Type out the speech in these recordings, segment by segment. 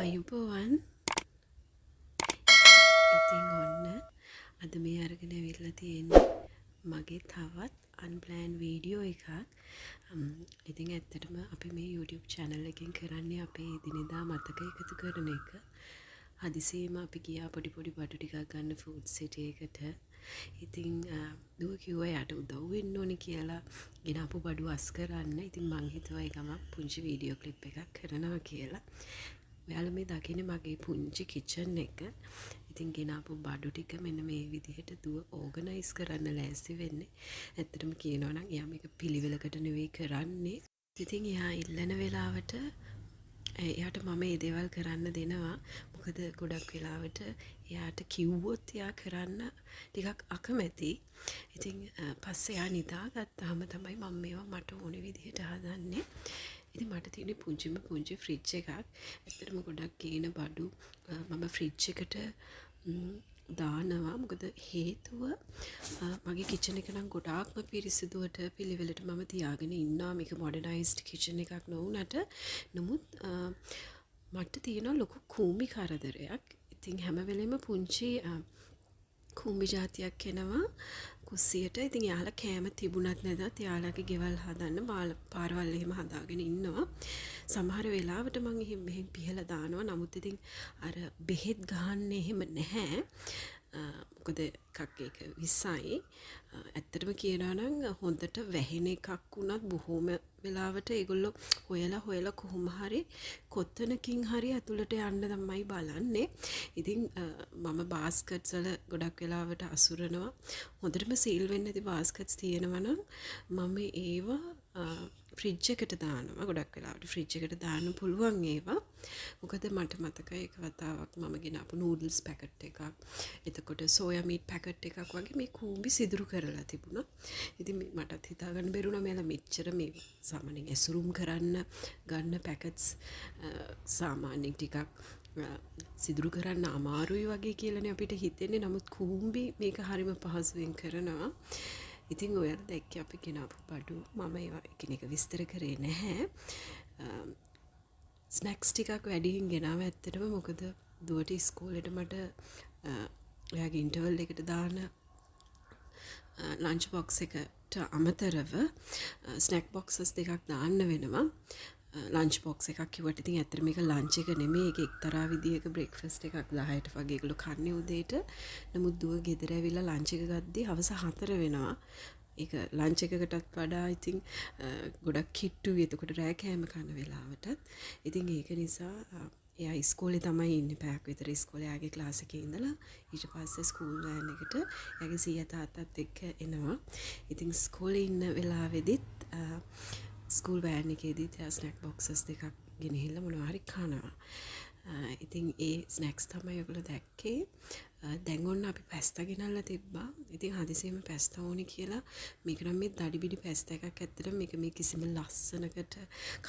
අයුබෝවන් ඉතින් ඔන්න අද මේ අරගෙන ඇවිල්ලා තියෙන්නේ මගේ තවත් අන්ප්ලෑන් වීඩියෝ එකක්. ඉතින් ඇත්තටම අපි මේ YouTube channel එකෙන් කරන්නේ අපේ එදිනෙදා මතක එකතු කරන එක. හදිසියෙම අපි ගියා පොඩි බඩු ටිකක් ගන්න ෆුඩ් සිටි එකට. ඉතින් දුව කිව්වා යාට උදව් වෙන්න ඕනේ කියලා ගෙනාපු බඩු අස් කරන්න. ඉතින් මං හිතුවා ඒකම පුංචි වීඩියෝ ක්ලිප් එකක් කරනවා කියලා. ඔයාලා මේ දකින්නේ මගේ පුංචි කිචන් එක. ඉතින් ගෙනාපු බඩු ටික මෙන්න මේ විදිහට දුව ඕගනයිස් කරන්න ලෑස්ති වෙන්නේ. ඇත්තටම කියනවා නම් එයා මේක පිළිවෙලකට නෙවෙයි කරන්නේ. ඉතින් එයා ඉල්ලන වෙලාවට එයාට මම මේ දේවල් කරන්න දෙනවා. මොකද ගොඩක් වෙලාවට එයාට කිව්වොත් එයා කරන්න ටිකක් අකමැති. ඉතින් පස්සේ එයා නිදාගත්තාම තමයි මම මේවා මට ඕන විදිහට හදන්නේ. ඉතින් මට තියෙන පුංචි ෆ්‍රිජ් එකක්. ඇත්තටම ගොඩක් ගේන බඩු මම ෆ්‍රිජ් එකට දානවා. මොකද හේතුව මගේ කිචන් එක නම් ගොඩාක්ම පිරිසිදුවට පිළිවෙලට මම තියාගෙන ඉන්නවා. මේක මොඩර්නයිස්ඩ් කිචන් එකක් නොවුනට. නමුත් මට තියෙන ලොකු කූඹි කරදරයක්. ඉතින් හැම වෙලෙම පුංචි කූඹි జాතියක් එනවා කුස්සියට. ඉතින් යාලා කෑම තිබුණත් නැදත් යාලාගේ ගෙවල් හදන්න පාරවල් එහෙම හදාගෙන ඉන්නවා. සමහර වෙලාවට මම එහෙම පිහලා දානවා. නමුත් ඉතින් අර බෙහෙත් ගහන්නේ එහෙම නැහැ. මොකද එකක් ඒක විසයි. ඇත්තටම කියනවා නම් හොඳට වැහෙන එකක් වුණත් බොහෝම වෙලාවට ඒගොල්ලෝ හොයලා කොහොම හරි කොත්තනකින් හරි ඇතුළට යන්න තමයි බලන්නේ. ඉතින් මම බාස්කට්ස් වල ගොඩක් වෙලාවට අසුරනවා. හොඳටම සීල් වෙන්නේ නැති බාස්කට්ස් තියෙනවා නම් මම ඒවා ෆ්‍රිජ් එකට දානවා. ගොඩක් වෙලාවට ෆ්‍රිජ් එකට දාන්න පුළුවන් ඒවා. මොකද මට මතකයි එක වතාවක් මම ගෙනාපු නූඩල්ස් පැකට් එකක්, එතකොට සෝයා මීට් පැකට් එකක් වගේ මේ කූඹි සිදුරු කරලා තිබුණා. ඉතින් මටත් හිතා ගන්න බැරුණා මෙයාලා මෙච්චර මේ සාමාන්‍යයෙන් ඇසුරුම් කරන්න ගන්න පැකට්ස් සාමාන්‍යයෙන් ටිකක් සිදුරු කරන්න අමාරුයි වගේ කියලානේ අපිට හිතෙන්නේ. නමුත් කූඹි මේක හරිම පහසුවෙන් කරනවා. ඉතින් ඔයාලා දැක්කේ අපි ගෙනාපු බඩු. මම ඒවා එකිනෙක විස්තර කරේ නැහැ. ස්නැක්ස් ටිකක් වැඩියෙන් ගෙනාව ඇත්තටම. මොකද දුවට ඉස්කෝලේට මට එයාගේ ඉන්ටර්වල් එකට දාන ලන්ච් බොක්ස් එකට අමතරව ස්නැක් බොක්සස් දෙකක් දාන්න වෙනවා. ලන්ච් බොක්ස් එකක් කිව්වට ඉතින් ඇත්තට මේක ලන්ච් එක නෙමෙයි. ඒක එක්තරා විදියක බ්‍රේක්ෆාස්ට් එකක් 10ට වගේ ඒගොල්ලෝ කන්නේ උදේට. නමුත් දුව ගෙදර ඇවිල්ලා ලන්ච් එක ගද්දි හවස 4 වෙනවා. ඒක ලන්ච් එකකටත් වඩා ඉතින් ගොඩක් කිට්ටුයි. එතකොට රෑ කෑම කන වෙලාවටත්. ඉතින් ඒක නිසා එයා ඉස්කෝලේ තමයි ඉන්නේ. පැයක් විතර ඉස්කෝලේ ආගේ ක්ලාස් එකේ ඉඳලා ඊට පස්සේ ස්කූල් වෑන් එකට එයාගේ සීයා තාත්තත් එක්ක එනවා. ඉතින් ඉස්කෝලේ ඉන්න වෙලාවෙදිත් ස්කූල් වෑන් එකේදීත් එයා ස්නැක් බොක්සස් දෙකක් ගෙනහිල්ලා මොනවා හරි කනවා. ඉතින් ඒ ස්නැක්ස් තමයි ඔයගොල්ලෝ දැක්කේ. දැන් ඔන්න අපි පැස්තා ගෙනල්ලා තිබ්බා. ඉතින් හදිසියෙම පැස්තා ඕනේ කියලා මේක නම් මේ දඩිබිඩි පැස්තා එකක්. ඇත්තට මේක මේ කිසිම ලස්සනකට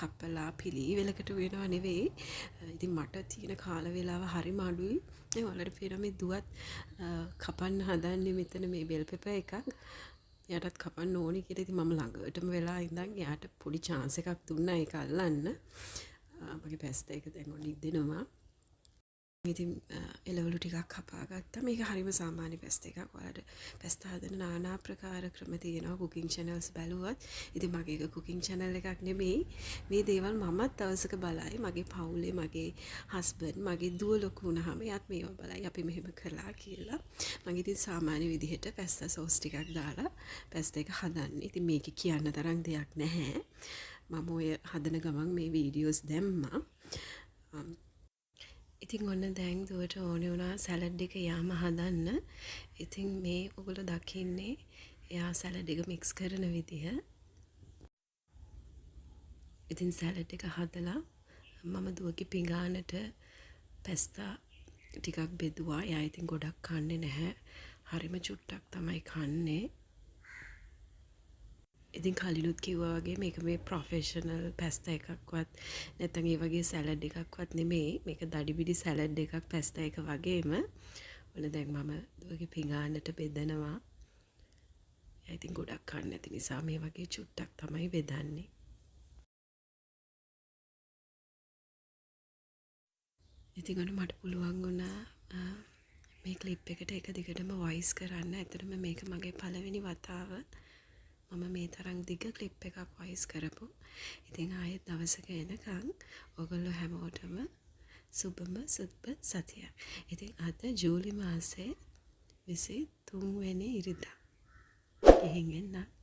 කපලා පිළිවෙලකට වෙනව නෙවෙයි. ඉතින් මට තියෙන කාල වේලාව හරිම අඩුයි. ඒ වලට පෙර මේ දුවත් කපන්න හදන්නේ මෙතන මේ බෙල් පෙපර් එකක්. එයාටත් කපන්න ඕනේ කියලා ඉතින් මම ළඟටම වෙලා ඉඳන් එයාට පොඩි chance එකක් දුන්නා ඒක අල්ලන්න. මගේ පැස්තා එක දැන් ඔන්න ඉදෙනවා. ඉතින් එළවලු ටිකක් කපා ගත්තා. මේක හරිම සාමාන්‍ය පැස්තා එකක්. ඔයාලට පැස්තා හදන নানা ආකාර ක්‍රම තියෙනවා. කුකින් channels බැලුවත්. ඉතින් මගේ එක කුකින් channel එකක් නෙමෙයි. මේ දේවල් මමත් දවසක බලයි. මගේ පවුලේ මගේ හස්බන්ඩ්, මගේ දුව ලොකු වුණාම එයාත් මේවා බලයි. අපි මෙහෙම කළා කියලා. මම ඉතින් සාමාන්‍ය විදිහට පැස්තා සෝස් ටිකක් දාලා පැස්තා එක හදන්නේ. ඉතින් මේක කියන්න තරම් දෙයක් නැහැ. මම ඔය හදන ගමන් මේ වීඩියෝස් දැම්මා. ඉතින් ඔන්න දැන් දුවට ඕනේ වුණා සැලඩ් එක යාම හදන්න. ඉතින් මේ ඔයගොල්ලෝ දකින්නේ එයා සැලඩ් එක මික්ස් කරන විදිහ. ඉතින් සැලඩ් එක හදලා මම දුවගේ පිඟානට පැස්තා ටිකක් බෙදුවා. එයා ඉතින් ගොඩක් කන්නේ නැහැ. හරිම චුට්ටක් තමයි කන්නේ. ඉතින් කලිනුත් කිව්වා වගේ මේක මේ ප්‍රොෆෙෂනල් පැස්තා එකක්වත් නැත්නම් ඒ වගේ සැලඩ් එකක්වත් නෙමෙයි. මේක දඩිබිඩි සැලඩ් එකක් පැස්තා එක වගේම. ඔන්න දැන් මම දුවගේ පිඟානට බෙදනවා. එයා ඉතින් ගොඩක් කන්නේ නැති නිසා මේ වගේ චුට්ටක් තමයි බෙදන්නේ. ඉතින් අන්න මට පුළුවන් වුණා මේ ක්ලිප් එකට එක දිගටම වොයිස් කරන්න. ඇත්තටම මේක මගේ පළවෙනි වතාව මම මේ තරම් දිග ක්ලිප් එකක් වොයිස් කරපු. ඉතින් ආයෙත් දවසක එනකන් ඔයගොල්ලෝ හැමෝටම සුබම සුබ සතියක්. ඉතින් අද ජූලි මාසේ 23 වෙනි ඉරිදා. ගිහින් එන්න.